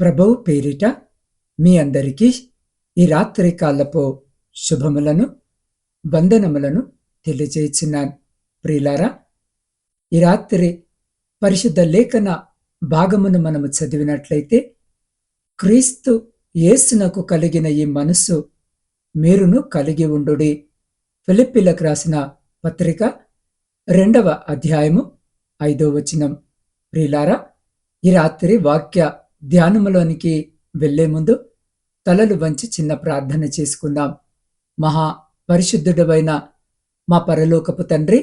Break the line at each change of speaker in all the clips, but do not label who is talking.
ప్రభువు పేరిట మీ అందరికీ ఈ రాత్రి కాలపు శుభములను వందనములను తెలియజేయుచున్నాను. ప్రియులారా, ఈ రాత్రి పరిశుద్ధ లేఖన భాగమును మనము చదివినట్లయితే, క్రీస్తు యేసునకు కలిగిన ఈ మనస్సు మీరును కలిగి ఉండుడి. ఫిలిప్పీలకు రాసిన పత్రిక 2వ అధ్యాయము 5వ వచనం. ప్రియులారా, ఈ రాత్రి వాక్య ధ్యానములోనికి వెళ్లే ముందు తలలు వంచి చిన్న ప్రార్థన చేసుకుందాం. మహా పరిశుద్ధుడవైన మా పరలోకపు తండ్రి,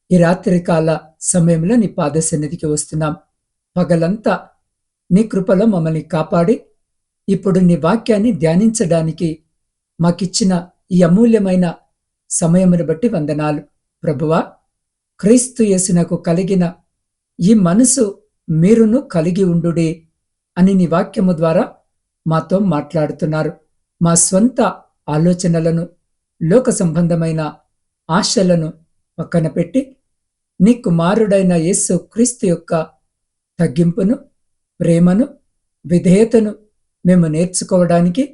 ఈ రాత్రి కాల సమయంలో నీ పాద సన్నిధికి వస్తున్నాం. పగలంతా నీ కృపలో మమ్మల్ని కాపాడి ఇప్పుడు నీ వాక్యాన్ని ధ్యానించడానికి మాకిచ్చిన ఈ అమూల్యమైన సమయమును బట్టి వందనాలు. ప్రభువా, క్రీస్తు యేసునకు కలిగిన ఈ మనసు మీరును కలిగి ఉండుడి అని నీ వాక్యము ద్వారా మాతో మాట్లాడుతున్నారు. మా స్వంత ఆలోచనలను, లోక సంబంధమైన ఆశలను పక్కన పెట్టి నీ కుమారుడైన యేసు క్రీస్తు యొక్క తగ్గింపును, ప్రేమను, విధేయతను మేము నేర్చుకోవడానికి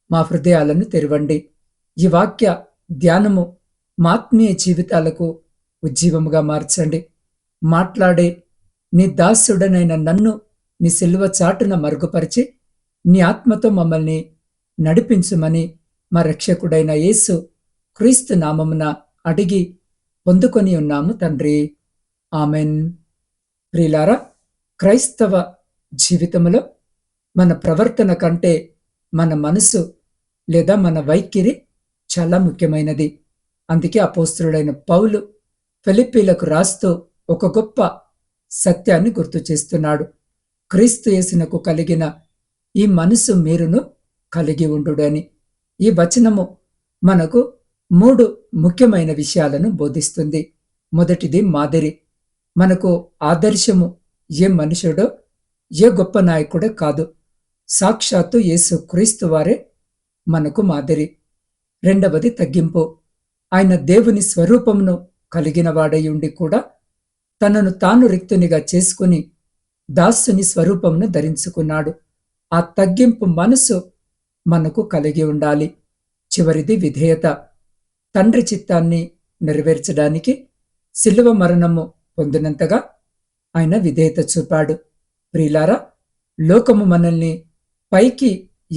మా హృదయాలను తెరవండి. ఈ వాక్య ధ్యానము మా ఆత్మీయ జీవితాలకు ఉజ్జీవముగా మార్చండి. మాట్లాడే నీ దాసుడనైన నన్ను నీ సిలువ చాటున మరుగుపరిచి నీ ఆత్మతో మమ్మల్ని నడిపించుమని మా రక్షకుడైన యేసు క్రీస్తు నామమున అడిగి పొందుకొని ఉన్నాము తండ్రి, ఆమెన్. ప్రియులారా, క్రైస్తవ జీవితంలో మన ప్రవర్తన కంటే మన మనసు లేదా మన వైఖరి చాలా ముఖ్యమైనది. అందుకే అపోస్తలుడైన పౌలు ఫిలిప్పీలకు రాస్తూ ఒక గొప్ప సత్యాన్ని గుర్తు చేస్తున్నాడు. క్రీస్తు యేసునకు కలిగిన ఈ మనసు మీరును కలిగి ఉండుడని. ఈ వచనము మనకు 3 ముఖ్యమైన విషయాలను బోధిస్తుంది. మొదటిది మాదిరి. మనకు ఆదర్శము ఏ మనుషుడో, ఏ గొప్ప నాయకుడో కాదు, సాక్షాత్తు యేసు క్రీస్తు వారే మనకు మాదిరి. రెండవది తగ్గింపు. ఆయన దేవుని స్వరూపమును కలిగిన వాడై ఉండి కూడా తనను తాను రిక్తునిగా చేసుకుని దాసుని స్వరూపమును ధరించుకున్నాడు. ఆ తగ్గింపు మనసు మనకు కలిగి ఉండాలి. చివరిది విధేయత. తండ్రి చిత్తాన్ని నెరవేర్చడానికి సిలువ మరణము పొందినంతగా ఆయన విధేయత చూపాడు. ప్రియులారా, లోకము మనల్ని పైకి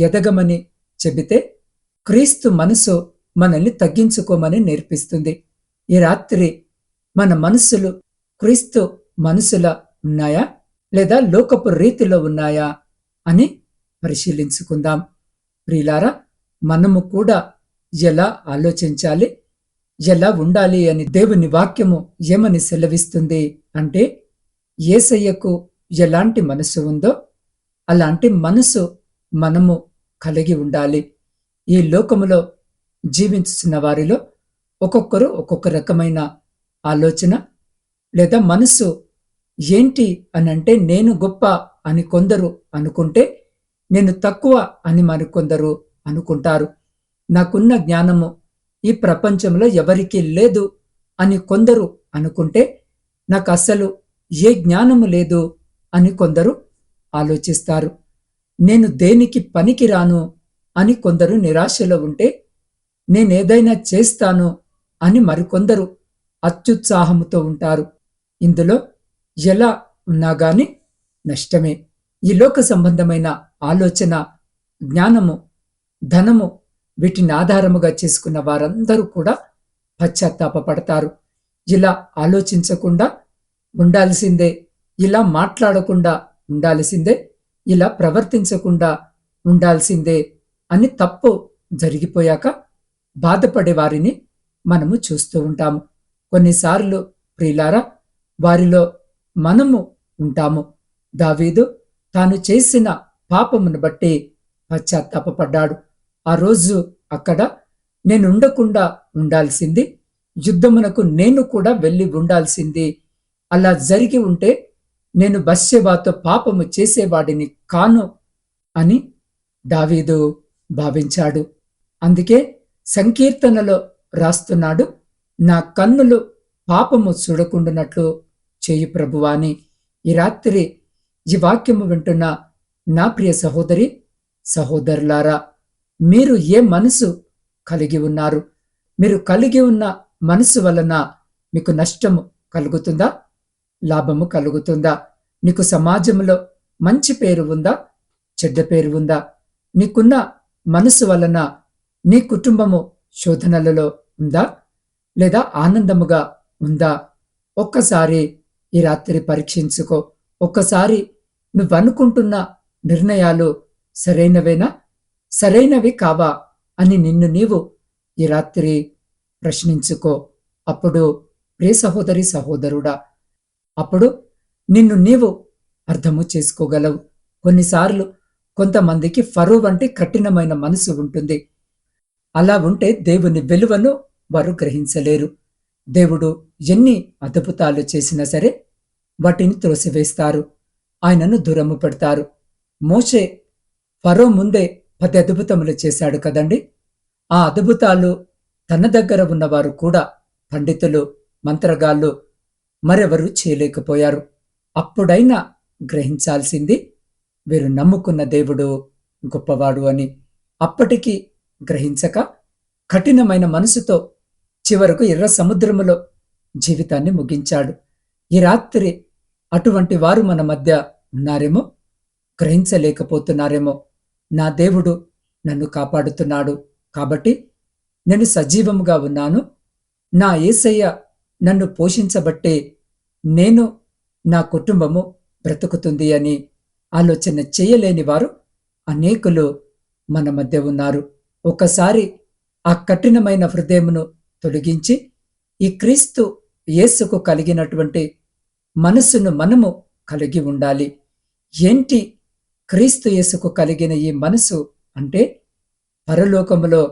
ఎదగమని చెబితే క్రీస్తు మనసు మనల్ని తగ్గించుకోమని నేర్పిస్తుంది. ఈ రాత్రి మన మనసులు క్రీస్తు మనసులా ఉన్నాయా లేదా లోకపు రీతిలో ఉన్నాయా అని పరిశీలించుకుందాం. ప్రియులారా, మనము కూడా ఎలా ఆలోచించాలి, ఎలా ఉండాలి అని దేవుని వాక్యము ఏమని సెలవిస్తుంది అంటే, యేసయ్యకు ఎలాంటి మనసు ఉందో అలాంటి మనసు మనము కలిగి ఉండాలి. ఈ లోకములో జీవించుతున్న వారిలో ఒక్కొక్కరు ఒక్కొక్క రకమైన ఆలోచన లేదా మనసు. ఏంటి అనంటే, నేను గొప్ప అని కొందరు అనుకుంటే, నేను తక్కువ అని మరికొందరు అనుకుంటారు. నాకున్న జ్ఞానము ఈ ప్రపంచంలో ఎవరికీ లేదు అని కొందరు అనుకుంటే, నాకు అసలు ఏ జ్ఞానము లేదు అని కొందరు ఆలోచిస్తారు. నేను దేనికి పనికిరాను అని కొందరు నిరాశలో ఉంటే, నేనేదైనా చేస్తాను అని మరికొందరు అత్యుత్సాహముతో ఉంటారు. ఇందులో ఎలా ఉన్నా గాని నష్టమే. ఈ లోక సంబంధమైన ఆలోచన, జ్ఞానము, ధనము వీటిని ఆధారముగా చేసుకున్న వారందరూ కూడా పశ్చాత్తాపపడతారు. ఇలా ఆలోచించకుండా ఉండాల్సిందే, ఇలా మాట్లాడకుండా ఉండాల్సిందే, ఇలా ప్రవర్తించకుండా ఉండాల్సిందే అని తప్పు జరిగిపోయాక బాధపడే వారిని మనము చూస్తూ ఉంటాము. కొన్నిసార్లు ప్రియులారా, వారిలో మనము ఉంటాము. దావీదు తాను చేసిన పాపమును బట్టి పశ్చాత్తాపపడ్డాడు. ఆ రోజు అక్కడ నేనుండకుండా ఉండాల్సింది, యుద్ధమునకు నేను కూడా వెళ్ళి ఉండాల్సింది. అలా జరిగి ఉంటే నేను బత్షెబతో పాపము చేసేవాడిని కాను అని దావీదు భావించాడు. అందుకే సంకీర్తనలో రాస్తున్నాడు, నా కన్నులు పాపము చూడకుండానట్లు చేయి ప్రభువాని. ఈ రాత్రి ఈ వాక్యము వింటున్న నా ప్రియ సహోదరి సహోదరులారా, మీరు ఏ మనసు కలిగి ఉన్నారు? మీరు కలిగి ఉన్న మనసు వలన మీకు నష్టము కలుగుతుందా, లాభము కలుగుతుందా? నీకు సమాజంలో మంచి పేరు ఉందా, చెడ్డ పేరు ఉందా? నీకున్న మనసు వలన నీ కుటుంబము శోధనలలో ఉందా, లేదా ఆనందముగా ఉందా? ఒక్కసారి ఈ రాత్రి పరీక్షించుకో. ఒక్కసారి నువ్వనుకుంటున్న నిర్ణయాలు సరైనవేనా, సరైనవి కావా అని నిన్ను నీవు ఈ రాత్రి ప్రశ్నించుకో. అప్పుడు ప్రియ సహోదరి సహోదరుడా, అప్పుడు నిన్ను నీవు అర్థము చేసుకోగలవు. కొన్నిసార్లు కొంతమందికి ఫరో వంటి కఠినమైన మనసు ఉంటుంది. అలా ఉంటే దేవుని విలువను వారు గ్రహించలేరు. దేవుడు ఎన్ని అద్భుతాలు చేసినా సరే వాటిని త్రోసివేస్తారు, ఆయనను దూరము పెడతారు. మోషే ఫరో ముందే 10 అద్భుతములు చేశాడు కదండి. ఆ అద్భుతాలు తన దగ్గర ఉన్నవారు కూడా, పండితులు, మంత్రగాళ్ళు, మరెవరూ చేయలేకపోయారు. అప్పుడైనా గ్రహించాల్సింది వీరు నమ్ముకున్న దేవుడు గొప్పవాడు అని. అప్పటికి గ్రహించక కఠినమైన మనసుతో చివరకు ఎర్ర సముద్రములో జీవితాన్ని ముగించాడు. ఈ రాత్రి అటువంటి వారు మన మధ్య ఉన్నారేమో, గ్రహించలేకపోతున్నారేమో. నా దేవుడు నన్ను కాపాడుతున్నాడు కాబట్టి నేను సజీవముగా ఉన్నాను, నా యేసయ్య నన్ను పోషించబట్టే నేను, నా కుటుంబము బ్రతుకుతుంది అని ఆలోచన చేయలేని వారు అనేకులు మన మధ్య ఉన్నారు. ఒకసారి ఆ కఠినమైన హృదయమును తొలగించి ఈ క్రీస్తు యేసుకు కలిగినటువంటి మనసును మనము కలిగి ఉండాలి. ఏంటి క్రీస్తు యేసుకు కలిగిన ఈ మనసు అంటే, పరలోకములో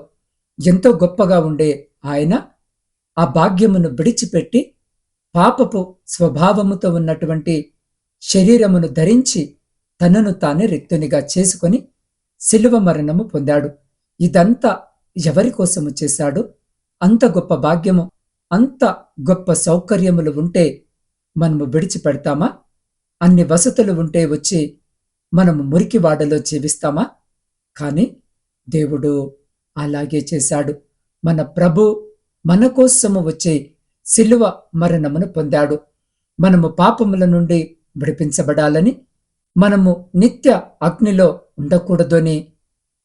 ఎంతో గొప్పగా ఉండే ఆయన ఆ భాగ్యమును విడిచిపెట్టి పాపపు స్వభావముతో ఉన్నటువంటి శరీరమును ధరించి తనను తానే రిక్తునిగా చేసుకొని శిలువ మరణము పొందాడు. ఇదంతా ఎవరి కోసము చేశాడు? అంత గొప్ప భాగ్యము, అంత గొప్ప సౌకర్యములు ఉంటే మనము విడిచిపెడతామా? అన్ని వసతులు ఉంటే వచ్చి మనము మురికివాడలో జీవిస్తామా? కాని దేవుడు అలాగే చేశాడు. మన ప్రభు మన కోసము వచ్చి శిలువ మరణమును పొందాడు. మనము పాపముల నుండి విడిపించబడాలని, మనము నిత్య అగ్నిలో ఉండకూడదని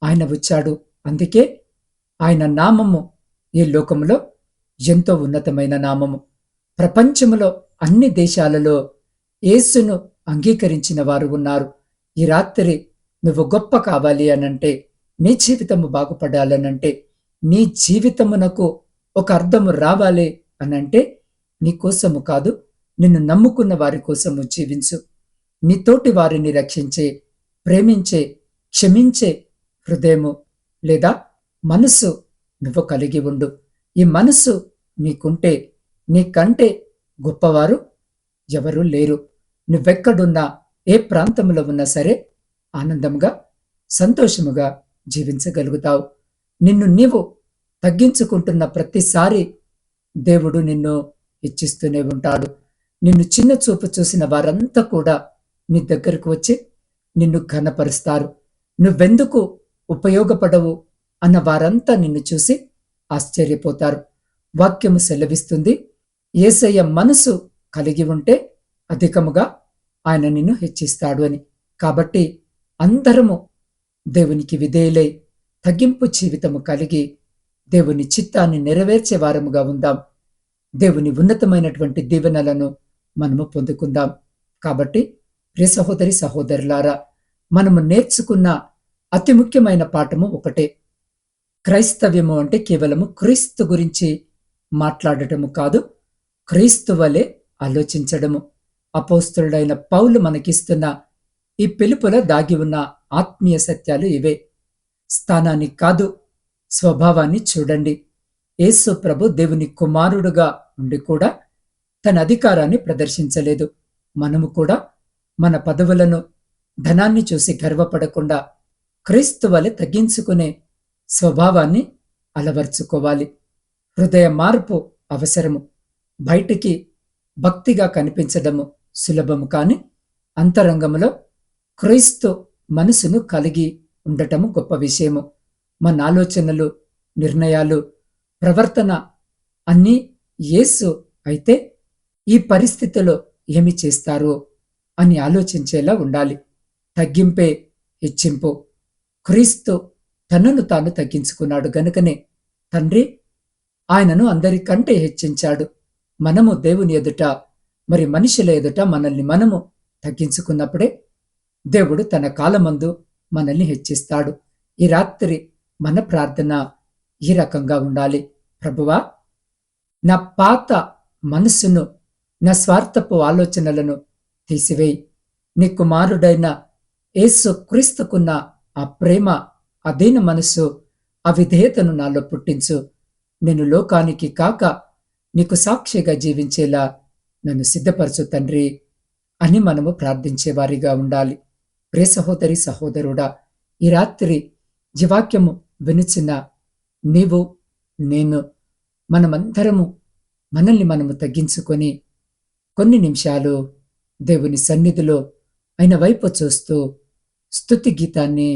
ఆయన వచ్చాడు. అందుకే ఆయన నామము ఈ లోకములో ఎంతో ఉన్నతమైన నామము. ప్రపంచములో అన్ని దేశాలలో యేసును అంగీకరించిన వారు ఉన్నారు. ఈ రాత్రి నువ్వు గొప్ప కావాలి అనంటే, నీ జీవితము బాగుపడాలనంటే, నీ జీవితమునకు ఒక అర్థము రావాలి అనంటే, నీ కోసము కాదు, నిన్ను నమ్ముకున్న వారి కోసము జీవించు. నీతోటి వారిని రక్షించే, ప్రేమించే, క్షమించే హృదయము లేదా మనసు నువ్వు కలిగి ఉండు. ఈ మనసు నీకుంటే నీకంటే గొప్పవారు ఎవరూ లేరు. నువ్వెక్కడున్నా, ఏ ప్రాంతంలో ఉన్నా సరే ఆనందంగా, సంతోషముగా జీవించగలుగుతావు. నిన్ను నీవు తగ్గించుకుంటున్న ప్రతిసారి దేవుడు నిన్ను హెచ్చిస్తూనే ఉంటాడు. నిన్ను చిన్న చూపు చూసిన వారంతా కూడా నీ దగ్గరకు వచ్చి నిన్ను ఘనపరుస్తారు. నువ్వెందుకు ఉపయోగపడవు అన్న వారంతా నిన్ను చూసి ఆశ్చర్యపోతారు. వాక్యము సెలవిస్తుంది, యేసయ్య మనసు కలిగి ఉంటే అధికముగా ఆయన నిన్ను హెచ్చిస్తాడు అని. కాబట్టి అందరము దేవునికి విధేయులై తగ్గింపు జీవితము కలిగి దేవుని చిత్తాన్ని నెరవేర్చే వారముగా ఉందాం. దేవుని ఉన్నతమైనటువంటి దీవెనలను మనము పొందుకుందాం. కాబట్టి ప్రియ సహోదరి సహోదరులారా, మనము నేర్చుకున్న అతి ముఖ్యమైన పాఠము ఒకటే. క్రైస్తవ్యము అంటే కేవలము క్రీస్తు గురించి మాట్లాడటము కాదు, క్రీస్తు వలె ఆలోచించడము. అపోస్తలుడైన పౌలు మనకిస్తున్న ఈ పిలుపులో దాగి ఉన్న ఆత్మీయ సత్యాలు ఇవే. స్థానాన్ని కాదు, స్వభావాన్ని చూడండి. యేసు ప్రభు దేవుని కుమారుడుగా ఉండి కూడా తన అధికారాన్ని ప్రదర్శించలేదు. మనము కూడా మన పదవులను, ధనాన్ని చూసి గర్వపడకుండా క్రీస్తు వలె తగ్గించుకునే స్వభావాన్ని అలవర్చుకోవాలి. హృదయ మార్పు అవసరము. బయటికి భక్తిగా కనిపించడము సులభము కాని అంతరంగములో క్రీస్తు మనసును కలిగి ఉండటము గొప్ప విషయము. మన ఆలోచనలు, నిర్ణయాలు, ప్రవర్తన అన్నీ యేసు అయితే ఈ పరిస్థితిలో ఏమి చేస్తారు అని ఆలోచించేలా ఉండాలి. తగ్గింపే హెచ్చింపు. క్రీస్తు తనను తాను తగ్గించుకున్నాడు గనుకనే తండ్రి ఆయనను అందరికంటే హెచ్చించాడు. మనము దేవుని ఎదుట, మరి మనుషుల ఎదుట మనల్ని మనము తగ్గించుకున్నప్పుడే దేవుడు తన కాలమందు మనల్ని హెచ్చిస్తాడు. ఈ రాత్రి మన ప్రార్థన ఈ రకంగా ఉండాలి. ప్రభువా, నా పాత మనసును, నా స్వార్థపు ఆలోచనలను తీసివేయి. నీ కుమారుడైన యేసు క్రీస్తుకున్న ఆ ప్రేమ, అదీన మనసు, అవిధేయతను నాలో పుట్టించు. నేను లోకానికి కాక నీకు సాక్షిగా జీవించేలా నన్ను సిద్ధపరచు తండ్రి అని మనము ప్రార్థించేవారిగా ఉండాలి. ప్రియ సహోదరి, సహోదరుడా, ఈ రాత్రి ఈ వాక్యము వినుచున్న నీవు, నేను, మనమందరము మనల్ని మనము తగ్గించుకొని కొన్ని నిమిషాలు దేవుని సన్నిధిలో ఆయన వైపు చూస్తూ స్తుతి గీతాన్ని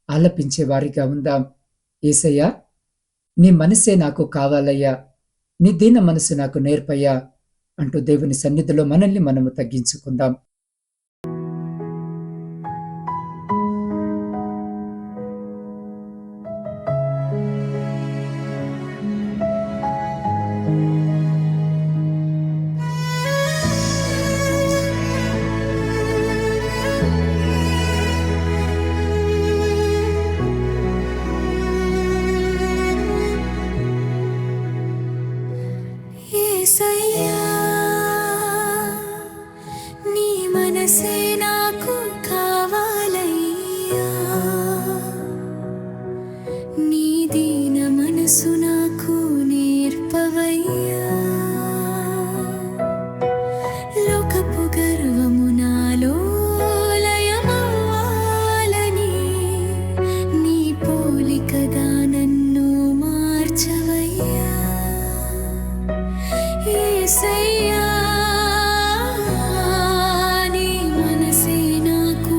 ఆలపించేవారిగా ఉందాం. యేసయ్యా, నీ మనసే నాకు కావాలయ్యా, నీ దీన మనసు నాకు నేర్పయ్యా అంటూ దేవుని సన్నిధిలో మనల్ని మనము తగ్గించుకుందాం.
యేసయ్యా, నీ మనసే నాకు కావాలయ్యా, నీ దీన మనసు నాకు నేర్పవయ్యా. లోకపు గర్వము నాలో లయమవ్వాలని, నీ పోలికగా నన్ను మార్చవయ్యా. యేసయ్యా, నీ మనసే నాకు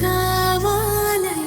కావాలయ్యా.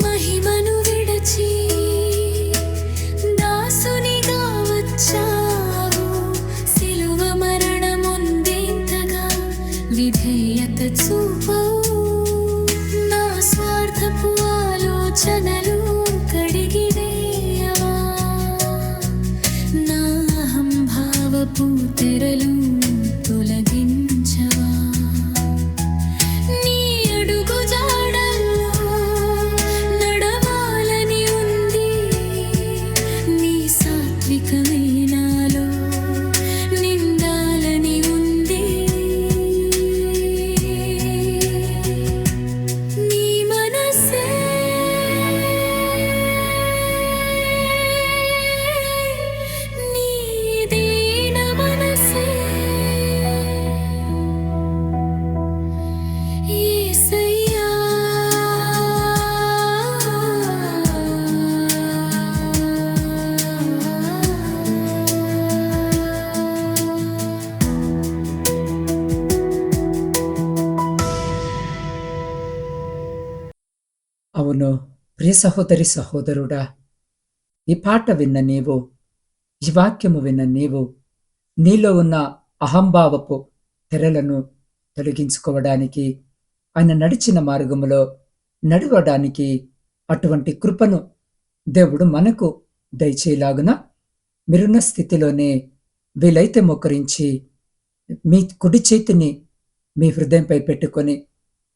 మహిమను విడచి దాసునిగా వచ్చావు, సిలువ మరణముందేంతగా విధేయత చూపవు. నా స్వార్థపు ఆలోచనలు కడిగివేయవా, నా అహంభావపు తెరలు తొలగించవా. నీ అడుగు జాడల్లో నడవాలని ఉంది, నీ సాత్వికమే నాలో నిండాలని ఉంది. నీ మనసే, నీ దీన మనసే యేసయ్యా.
అవును, ప్రియ సహోదరి, సహోదరుడా, ఈ పాట విన్న నీవు, ఈ వాక్యము విన్న నీవు, నీలో ఉన్న అహంభావపు తెరలను తొలగించుకోవడానికి, ఆయన నడిచిన మార్గములో నడవడానికి అటువంటి కృపను దేవుడు మనకు దయచేలాగున మీరున్న స్థితిలోనే వీలైతే మోకరించి మీ కుడి చేతిని మీ హృదయంపై పెట్టుకొని,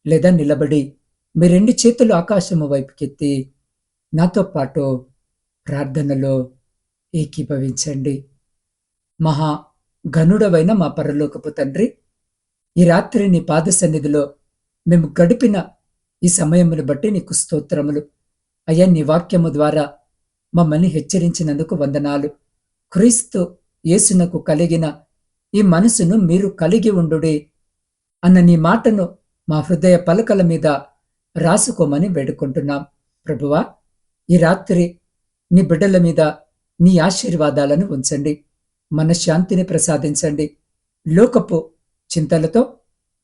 లేదా నిలబడి మీ రెండు చేతులు ఆకాశము వైపుకెత్తి నాతో పాటు ప్రార్థనలో ఏకీభవించండి. మహా ఘనుడవైన మా పరలోకపు తండ్రి, ఈ రాత్రి నీ పాద సన్నిధిలో మేము గడిపిన ఈ సమయమును బట్టి నీకు స్తోత్రములు. అయ్యా, నీ వాక్యము ద్వారా మమ్మల్ని హెచ్చరించినందుకు వందనాలు. క్రీస్తు యేసునకు కలిగిన ఈ మనసును మీరు కలిగి ఉండుడే అన్న నీ మాటను మా హృదయ పలకల మీద రాసుకోమని వేడుకుంటున్నాం. ప్రభువా, ఈ రాత్రి నీ బిడ్డల మీద నీ ఆశీర్వాదాలను ఉంచండి. మనశ్శాంతిని ప్రసాదించండి. లోకపు చింతలతో,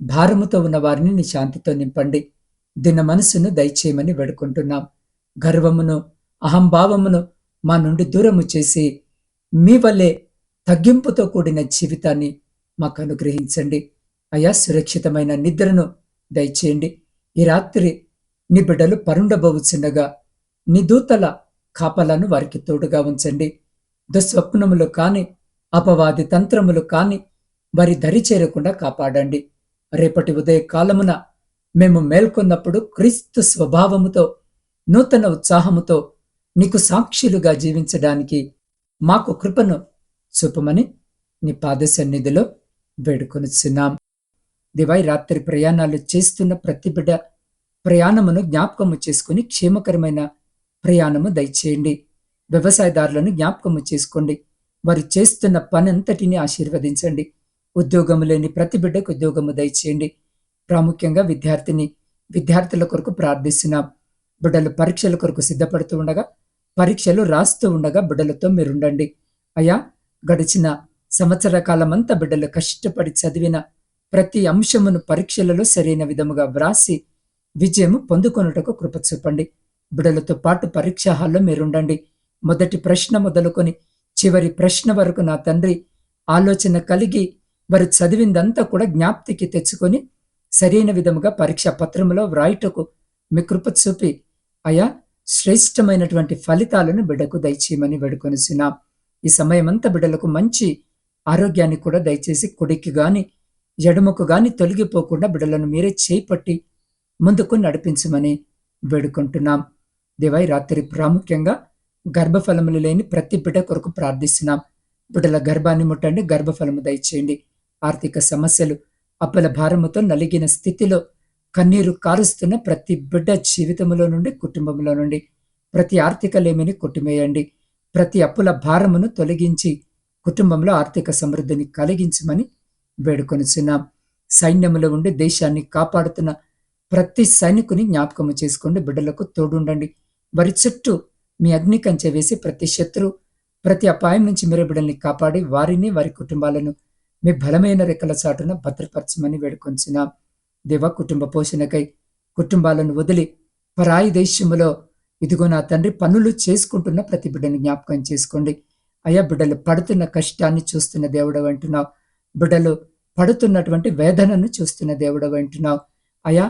భారముతో ఉన్న వారిని నీ శాంతితో నింపండి. దిన మనసును దయచేయమని వేడుకుంటున్నాం. గర్వమును, అహంభావమును మా నుండి దూరము చేసి మీ వల్లే తగ్గింపుతో కూడిన జీవితాన్ని మాకు అనుగ్రహించండి. అయా, సురక్షితమైన నిద్రను దయచేయండి. ఈ రాత్రి నీ బిడ్డలు పరుండబోచుండగా నీ దూతల కాపలను వారికి తోడుగా ఉంచండి. దుస్వప్నములు కాని, అపవాది తంత్రములు కాని వారి దరి చేరకుండా కాపాడండి. రేపటి ఉదయ కాలమున మేము మేల్కొన్నప్పుడు క్రీస్తు స్వభావముతో, నూతన ఉత్సాహముతో నీకు సాక్షులుగా జీవించడానికి మాకు కృపను చూపమని నీ పాద సన్నిధిలో వేడుకొనుచున్నాం. దివాయి రాత్రి ప్రయాణాలు చేస్తున్న ప్రతి బిడ్డ ప్రయాణమును జ్ఞాపకము చేసుకుని క్షేమకరమైన ప్రయాణము దయచేయండి. వ్యవసాయదారులను జ్ఞాపకము చేసుకోండి. వారు చేస్తున్న పనంతటిని ఆశీర్వదించండి. ఉద్యోగము లేని ప్రతి బిడ్డకు ఉద్యోగము దయచేయండి. ప్రాముఖ్యంగా విద్యార్థుల కొరకు ప్రార్థిస్తున్నాం. బిడ్డలు పరీక్షల కొరకు సిద్ధపడుతూ ఉండగా, పరీక్షలు రాస్తూ ఉండగా బిడ్డలతో మీరుండండి. అయ్యా, గడిచిన సంవత్సర కాలమంతా బిడ్డలు కష్టపడి చదివిన ప్రతి అంశమును పరీక్షలలో సరైన విధముగా వ్రాసి విజయము పొందుకొనుటకు కృప చూపండి. బిడ్డలతో పాటు పరీక్షా హాల్లో మీరుండండి. మొదటి ప్రశ్న మొదలుకొని చివరి ప్రశ్న వరకు నా తండ్రి ఆలోచన కలిగి వారు చదివిందంతా కూడా జ్ఞాప్తికి తెచ్చుకొని సరైన విధముగా పరీక్షా పత్రములో వ్రాయుటకు మీ కృప చూపి అయా, శ్రేష్టమైనటువంటి ఫలితాలను బిడ్డకు దయచేయమని వేడుకొనిచున్నాం. ఈ సమయమంతా బిడ్డలకు మంచి ఆరోగ్యాన్ని కూడా దయచేసి కుడికి గాని ఎడమకు గాని తొలగిపోకుండా బిడ్డలను మీరే చేపట్టి ముందుకు నడిపించమని వేడుకుంటున్నాం. దేవా, రాత్రి ప్రాముఖ్యంగా గర్భఫలములు లేని ప్రతి బిడ్డ కొరకు ప్రార్థిస్తున్నాం. బిడ్డల గర్భాన్ని ముట్టండి, గర్భఫలము దయచేయండి. ఆర్థిక సమస్యలు, అప్పుల భారముతో నలిగిన స్థితిలో కన్నీరు కారుస్తున్న ప్రతి బిడ్డ జీవితంలో నుండి, కుటుంబంలో నుండి ప్రతి ఆర్థిక లేమిని కొట్టిమేయండి. ప్రతి అప్పుల భారమును తొలగించి కుటుంబంలో ఆర్థిక సమృద్ధిని కలిగించమని వేడుకొనిచున్నాం. సైన్యములో ఉండి దేశాన్ని కాపాడుతున్న ప్రతి సైనికుని జ్ఞాపకము చేసుకోండి. బిడ్డలకు తోడుండండి. వారి చుట్టూ మీ అగ్ని కంచె వేసి ప్రతి శత్రు, ప్రతి అపాయం నుంచి మీరు బిడ్డల్ని కాపాడి వారిని, వారి కుటుంబాలను మీ బలమైన రెక్కల చాటున భద్రపరచమని వేడుకొంచున్నాం. దేవ, కుటుంబ పోషణకై కుటుంబాలను వదిలి పరాయి దేశములో ఇదిగో నా తండ్రి పనులు చేసుకుంటున్న ప్రతి బిడ్డను జ్ఞాపకం చేసుకోండి. అయ్యా, బిడ్డలు పడుతున్న కష్టాన్ని చూస్తున్న దేవుడవు అంటున్నావు. బిడ్డలు పడుతున్నటువంటి వేదనను చూస్తున్న దేవుడవు అంటున్నావు. అయ్యా,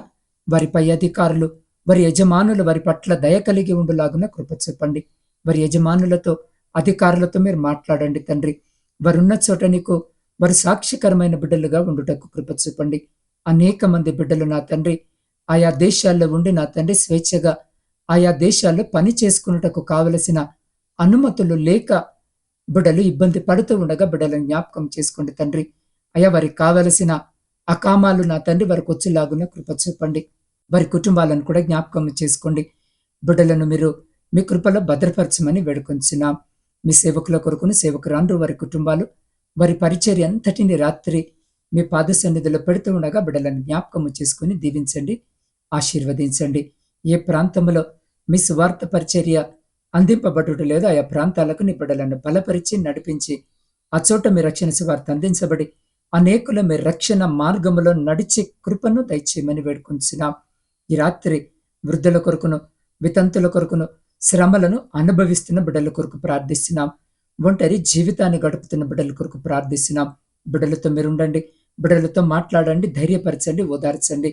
వారి పై అధికారులు, వారి యజమానులు వారి పట్ల దయ కలిగి ఉండులాగున కృప చెప్పండి. వారి యజమానులతో, అధికారులతో మీరు మాట్లాడండి తండ్రి. వారున్న చోట నీకు వారు సాక్షికరమైన బిడ్డలుగా ఉండుటకు కృప చూపండి. అనేక మంది బిడ్డలు నా తండ్రి ఆయా దేశాల్లో ఉండి నా తండ్రి స్వేచ్ఛగా ఆయా దేశాల్లో పని చేసుకున్నటకు కావలసిన అనుమతులు లేక బిడ్డలు ఇబ్బంది పడుతూ ఉండగా బిడ్డలను జ్ఞాపకం చేసుకోండి తండ్రి. అయ్యా, వారికి కావలసిన అకామాలు నా తండ్రి వారికి వచ్చేలాగున కృప చూపండి. వారి కుటుంబాలను కూడా జ్ఞాపకం చేసుకోండి. బిడ్డలను మీరు మీ కృపలో భద్రపరచమని వేడుకొంచున్నాం. మీ సేవకుల కొరకును సేవకురాండ్రు, వారి కుటుంబాలు, వారి పరిచర్య అంతటిని రాత్రి మీ పాద సన్నిధిలో పెడుతూ ఉండగా బిడ్డలను జ్ఞాపకము చేసుకుని దీవించండి, ఆశీర్వదించండి. ఏ ప్రాంతంలో మీ సువార్త పరిచర్య అందింపబడుట లేదో ఆయా ప్రాంతాలకు నీ బిడ్డలను బలపరిచి నడిపించి ఆ చోట మీ రక్షణ సువార్త అందించబడి అనేకుల మీ రక్షణ మార్గములో నడిచే కృపను దయచేయమని వేడుకొంచున్నాం. ఈ రాత్రి వృద్ధుల కొరకును, వితంతుల కొరకును, శ్రమలను అనుభవిస్తున్న బిడ్డల కొరకు ప్రార్థిస్తున్నాం. ఒంటరి జీవితాన్ని గడుపుతున్న బిడ్డల కొరకు ప్రార్థిస్తున్నాం. బిడ్డలతో మీరుండండి, బిడ్డలతో మాట్లాడండి, ధైర్యపరచండి, ఓదార్చండి.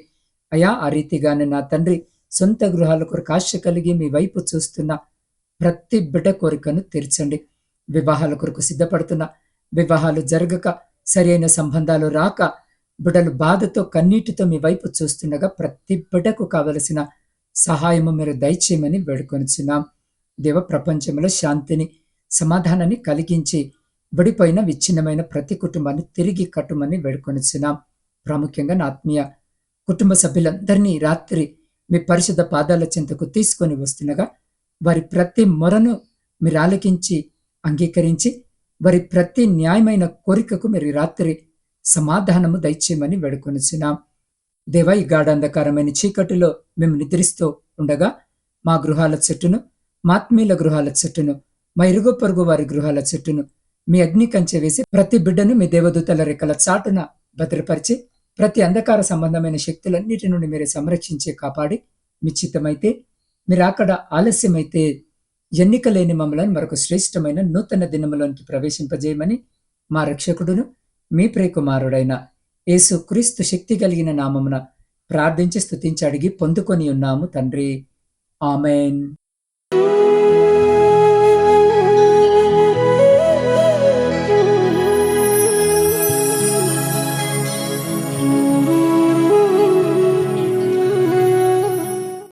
అయా, ఆ రీతిగానే నా తండ్రి సొంత గృహాల కొరకు ఆశ కలిగి మీ వైపు చూస్తున్న ప్రతి బిడ్డ కోరికను తీర్చండి. వివాహాల కొరకు సిద్ధపడుతున్న, వివాహాలు జరగక, సరైన సంబంధాలు రాక బిడ్డలు బాధతో కన్నీటితో మీ వైపు చూస్తుండగా ప్రతి బిడ్డకు కావలసిన సహాయము మీరు దయచేయమని వేడుకొనిచున్నాం. దేవ, ప్రపంచంలో శాంతిని, సమాధానాన్ని కలిగించి విడిపోయిన విచ్ఛిన్నమైన ప్రతి కుటుంబాన్ని తిరిగి కట్టుమని వేడుకొనిచున్నాం. ప్రాముఖ్యంగా నా ఆత్మీయ కుటుంబ సభ్యులందరినీ రాత్రి మీ పరిశుద్ధ పాదాల చెంతకు తీసుకొని వస్తుండగా వారి ప్రతి మొరను మీరు ఆలకించి అంగీకరించి వారి ప్రతి న్యాయమైన కోరికకు మీరు ఈ రాత్రి సమాధానము దయచేయమని వేడుకొనిచున్నాం. దేవా, ఈ గాఢాంధకారమైన చీకటిలో మేము నిద్రిస్తూ ఉండగా మా గృహాల చుట్టూను, మా ఆత్మీయుల గృహాల చుట్టూను, మా ఇరుగు పొరుగు వారి గృహాల చుట్టూను మీ అగ్ని కంచె వేసి ప్రతి బిడ్డను మీ దేవదూతల రెక్కల చాటున భద్రపరిచి ప్రతి అంధకార సంబంధమైన శక్తులన్నిటి నుండి మీరు సంరక్షించి కాపాడి మీ చిత్తమైతే మీరు అక్కడ ఆలస్యమైతే ఎన్నిక లేని మమ్మలను మరొక శ్రేష్టమైన నూతన దినములోనికి ప్రవేశింపజేయమని మా రక్షకుడును మీ ప్రియకుమారుడైన యేసు క్రీస్తు శక్తి కలిగిన నామమున ప్రార్థించి స్తుతించి అడిగి పొందుకొని ఉన్నాము తండ్రి. ఆమెన్.